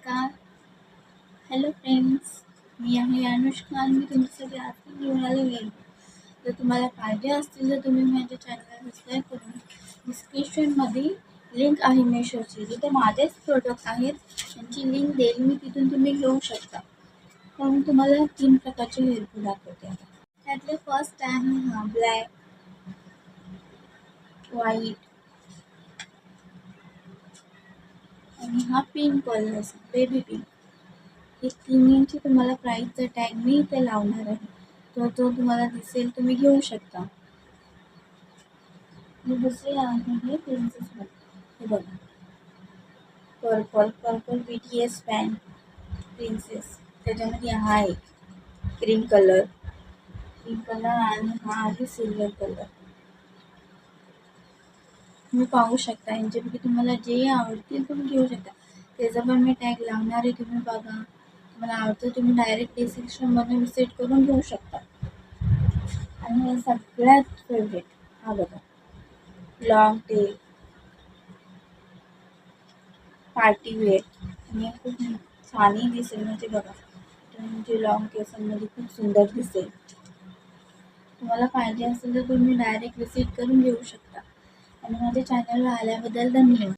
नमस्कार. Hello friends. मी आहे अनुष्का आणि मी तुमच्यासाठी आज घेऊन आलेली आहे. जर तुम्हाला पाहिजे असतील तर तुम्ही माझ्या चॅनलला सबस्क्राईब करून डिस्क्रिप्शनमध्ये लिंक आहे मेशोची, जिथे माझेच प्रोडक्ट आहेत त्यांची लिंक देईल मी, तिथून तुम्ही घेऊ शकता. तर मी तुम्हाला 3 प्रकारचे हेअरफोन दाखवते आता. त्यातले फर्स्ट आहे हा ब्लॅक, व्हाईट आणि हा पिंक कलर, बेबी पिंक. हे तिन्हींची तुम्हाला प्राईसचा टॅग मी इथे लावणार आहे, तो तुम्हाला दिसेल, तुम्ही घेऊ शकता. आणि दुसरे आहे हे प्रिन्सेस मध्ये, हे बघा, पर्पल BTS फॅन प्रिन्सेस. त्याच्यामध्ये हा एक क्रीम कलर आणि हा आहे सिल्वर कलर. तुम्ही पाहू शकता, यांच्यापैकी तुम्हाला जे आवडतील तुम्ही घेऊ शकता. त्याचा पण मी टॅग लावणार आहे, तुम्ही बघा. तुम्हाला आवडतं तुम्ही डायरेक्ट डिस्क्रिप्शनमध्ये विजिट करून घेऊ शकता. आणि हे सगळ्यात फेवरेट हा बघा, लॉंग टेल पार्टी वेअर. आणि खूप छानही दिसेल, म्हणजे बघा, तुमचे लॉंग केसांमध्ये खूप सुंदर दिसेल. तुम्हाला पाहिजे असेल तर तुम्ही डायरेक्ट विजिट करून घेऊ शकता. आणि माझ्या चॅनलवर आल्याबद्दल धन्यवाद.